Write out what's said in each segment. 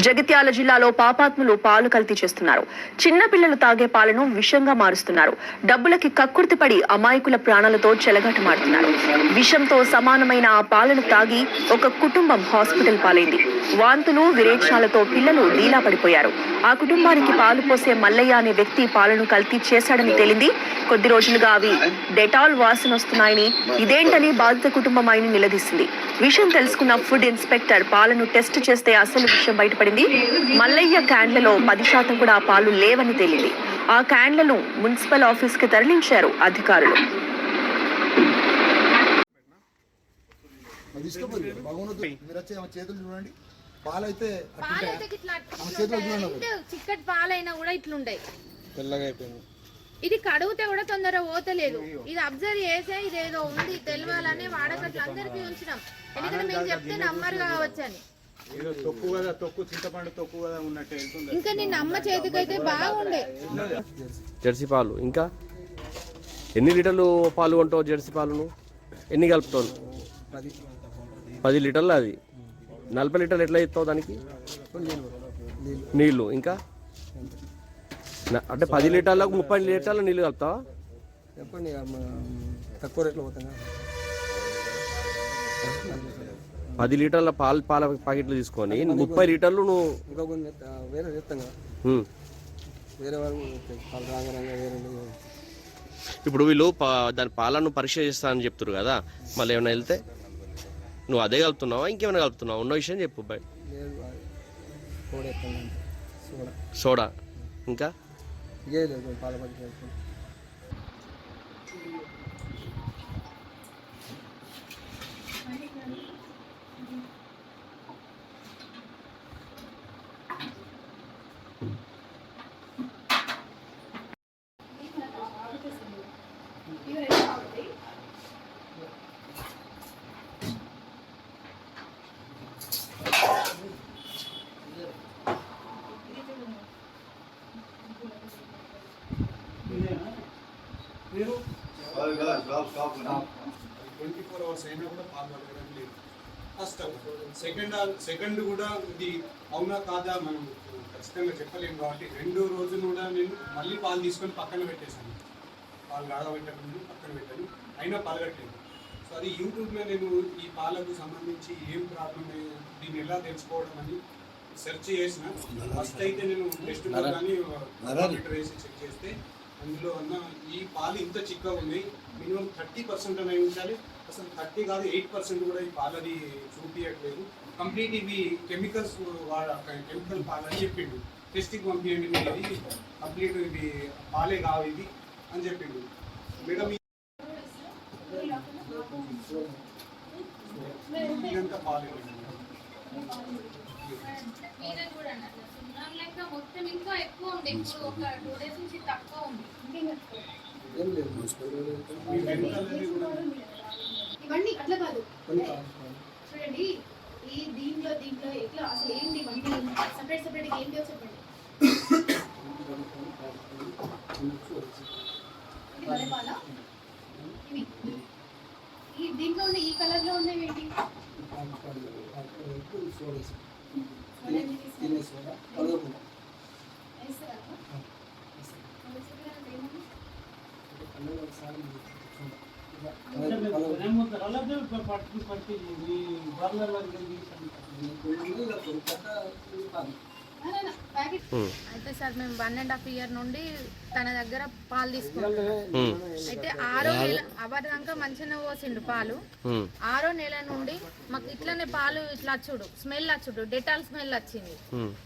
జగిత్యాల జిల్లాలో పాపాత్ములు పాలు కల్తీ చేస్తున్నారు. చిన్న పిల్లలు తాగే పాలను విషంగా మారుస్తున్నారు. డబ్బులకి కక్కుర్తిపడి అమాయకుల ప్రాణాలతో చెలగాటమాడుతున్నారు. విషంతో సమానమైన ఆ పాలను తాగి ఒక కుటుంబం హాస్పిటల్ పాలైంది. వాంతులు విరేచనాలతో పిల్లలు డీలా పడిపోయారు. ఆ కుటుంబానికి పాలు పోసే మల్లయ్య అనే వ్యక్తి పాలను కల్తీ చేశాడని తేలింది. కొద్ది రోజులుగా అవి డెటాల్ వాసన వస్తున్నాయని, ఇదేంటని బాధిత కుటుంబం ఆయన నిలదీసింది. విషయం తెలుసుకున్న ఫుడ్ ఇన్స్పెక్టర్ పాలను టెస్ట్ చేస్తే అసలు విషయం బయటపడింది. మల్లయ్య క్యాన్లలో 10% కూడా పాలు లేవని తేలింది. ఆ క్యాన్లను మున్సిపల్ ఆఫీస్ కి తరలించారు అధికారులు. చిక్కటి పాలైనా కూడా ఇట్లుంటాయి. ఇది కడుగుతే కూడా తొందరగా పోతలేదు. ఇది అబ్జర్వ్ చేసే ఇదేదో ఉంది తెలవాలని వాడకట్లు అందరికీ ఉంచినాం. ఎందుకంటే మేము చెప్తే నమ్మరు కావచ్చు అని. ఇంకా నిన్న అమ్మ చేతికైతే బాగుండే. జెర్సీ పాలు ఇంకా ఎన్ని లీటర్లు పాలు కొంటావు? జెర్సీ పాలను ఎన్ని కలుపుతావు? 10 లీటర్లు. అది 40 లీటర్లు ఎట్లా ఇస్తావు దానికి? నీళ్ళు ఇంకా అంటే 10 లీటర్లకు 30 లీటర్ల నీళ్ళు కలుపుతావా? తక్కువ రేట్లో పోతాను. 10 లీటర్ల పాల ప్యాకెట్లు తీసుకొని 30 లీటర్లు నువ్వు వేరే చెప్తాను కదా, వేరే వాళ్ళు వేరే. ఇప్పుడు వీళ్ళు దాని పాలను పరీక్ష చేస్తానని చెప్తారు కదా, మళ్ళీ ఏమైనా వెళ్తే నువ్వు అదే కలుపుతున్నావా ఇంకేమైనా కలుపుతున్నావా? ఉన్న విషయం చెప్పు. సోడా ఇంకా పాల పరీక్ష. మీరు 24 hours అయినా కూడా పాలు పడడం లేదు. ఫస్ట్ సెకండ్ కూడా ఇది అవునా కాదా మనం ఖచ్చితంగా చెప్పలేము. కాబట్టి 2 రోజులు కూడా నేను మళ్ళీ పాలు తీసుకొని పక్కన పెట్టేశాను. పాలు కాగబెట్టకుండా పక్కన పెట్టాను, అయినా పాలగట్లేదు. సో అది యూట్యూబ్లో నేను ఈ పాలకు సంబంధించి ఏం ప్రాబ్లం, దీన్ని ఎలా తెలుసుకోవడం అని సెర్చ్ చేసిన. ఫస్ట్ అయితే నేను టెస్ట్ కానీ మీటర్ వేసి చెక్ చేస్తే అందులో అన్న ఈ పాలు ఇంత చిక్కగా ఉన్నాయి, మినిమం 30% అనేవి ఉంచాలి. అసలు 30 కాదు 8% కూడా ఈ పాలని చూపించట్లేదు. కంప్లీట్ ఇవి కెమికల్ పాలని చెప్పిండు. టెస్ట్కి పంపించండి మీరు, ఇది కంప్లీట్ ఇవి పాలే కావు ఇది అని చెప్పిండు. మేడం ఇదంతా పాలే మొత్తం ఇంకా ఎక్కువ ఉంది. ఇప్పుడు ఒక 2 days నుంచి తక్కువ ఉంది. ఇవన్నీ అట్లా కాదు చూడండి. ఈ దీంట్లో ఎట్లా అసలు ఏంటి ఇవన్నీ సపరేట్ ఏంటి చెప్పండి. మలపాల ఇవి ఈ దీంట్లో ఉన్న ఈ కలర్ లో ఉన్నవి ఏంటి? అయితే సార్ మేము 1.5 year నుండి తన దగ్గర పాలు తీసుకున్నాం. అయితే 6వ నెల అవ్వదాకా మంచిగానే పోసిండు పాలు. 6వ నెల నుండి మాకు ఇట్లనే పాలు ఇట్లా చూడు స్మెల్ వచ్చుడు, డెటాల్ స్మెల్ వచ్చింది.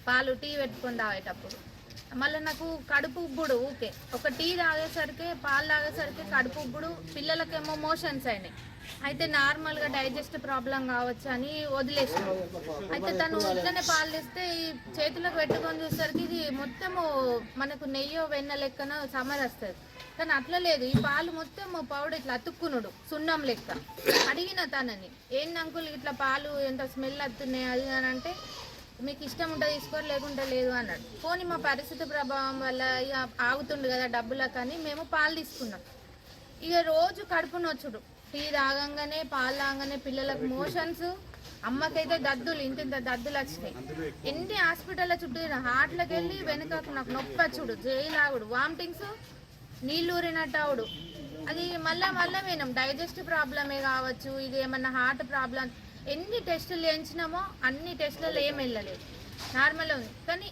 పాలు టీ పెట్టుకొని తాగేటప్పుడు మళ్ళీ నాకు కడుపు ఉబ్బుడు. ఊకే ఒక టీ తాగేసరికి పాలు తాగేసరికి కడుపు ఉబ్బుడు, పిల్లలకేమో మోషన్స్ అయినాయి. అయితే నార్మల్గా డైజెస్ట్ ప్రాబ్లం కావచ్చు అని వదిలేసాను. అయితే తను ఇట్లనే పాలు తెస్తే ఈ చేతులకు పెట్టుకొని చూసరికి ఇది మొత్తము మనకు నెయ్యో వెన్న లెక్కన సమర్ వస్తుంది. కానీ అట్లా లేదు, ఈ పాలు మొత్తం పౌడర్ ఇట్లా అతుక్కునుడు సున్నం లెక్క. అడిగిన తనని ఏంటి అంకుల్ ఇట్లా పాలు ఎంత స్మెల్ వస్తున్నాయి అది అని అంటే, మీకు ఇష్టం ఉంటే తీసుకోరు లేకుంటే లేదు అన్నాడు. పోనీ మా పరిస్థితి ప్రభావం వల్ల ఇక ఆగుతుండు కదా డబ్బులకు అని మేము పాలు తీసుకున్నాం. ఇక రోజు కడుపు నొచ్చుడు, టీ తాగంగానే పాలు తాగంగానే పిల్లలకు మోషన్స్, అమ్మకైతే దద్దులు ఇంత దద్దులు వచ్చినాయి. ఎన్ని హాస్పిటల్ చుట్టూ హార్ట్లోకి వెళ్ళి వెనుకకు నాకు నొప్పి వచ్చుడు, జైలాగుడు, వామిటింగ్స్, నీళ్ళు ఊరినట్టు అవుడు. అది మళ్ళా వినం డైజెస్టివ్ ప్రాబ్లమే కావచ్చు, ఇది ఏమన్నా హార్ట్ ప్రాబ్లం. ఎన్ని టెస్టులు చేయించినామో అన్ని టెస్టులలో ఏం వెళ్ళలేదు, నార్మల్ ఉంది. కానీ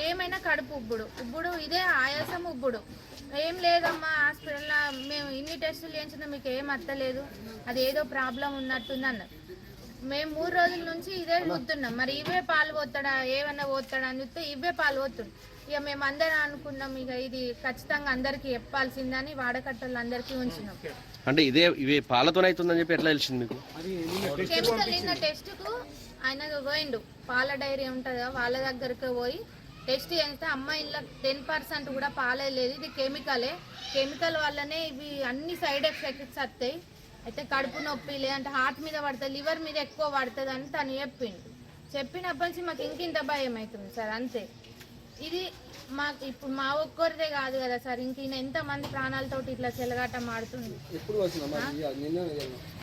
ఏమైనా కడుపు ఉబ్బుడు ఇదే ఆయాసం ఉబ్బుడు. ఏం లేదమ్మా హాస్పిటల్లో మేము ఇన్ని టెస్టులు చేయించినా మీకు ఏం అత్తలేదు, అది ఏదో ప్రాబ్లం ఉన్నట్టుంది అన్నారు. మేము 3 రోజుల నుంచి ఇదే చూస్తున్నాం. మరి ఇవే పాలు పోతాడా ఏమన్నా పోతాడా అని చూస్తే ఇవే పాలు పోతుంది. ఇక మేము అందరం అనుకున్నాం ఇక ఇది ఖచ్చితంగా అందరికీ చెప్పాల్సిందని వాడకట్టలు అందరికీ ఉంచినాం. అంటే ఇవే పాలతోనే అవుతుందని చెప్పి ఎట్లా తెలిసింది మీకు? కెమికల్ నిన్న టెస్ట్కు ఆయన పోయిండు, పాల డైరీ ఉంటుందా వాళ్ళ దగ్గరకు పోయి టెస్ట్ చేస్తే అమ్మాయిలో 10% కూడా పాలే లేదు, ఇది కెమికల్ వల్లనే ఇవి అన్ని సైడ్ ఎఫెక్ట్స్ వస్తాయి. అయితే కడుపు నొప్పి లేదంటే హార్ట్ మీద పడుతుంది, లివర్ మీద ఎక్కువ పడుతుంది అని తను చెప్పినప్పటి నుంచి మాకు ఇంకింత భయం అవుతుంది సార్. అంతే, ఇది మాకు ఇప్పుడు మా ఒక్కరిదే కాదు కదా సార్, ఇంక ఎంతమంది ప్రాణాలతోటి ఇట్లా చెలగాట మాడుతుంది. ఎప్పుడు వచ్చినా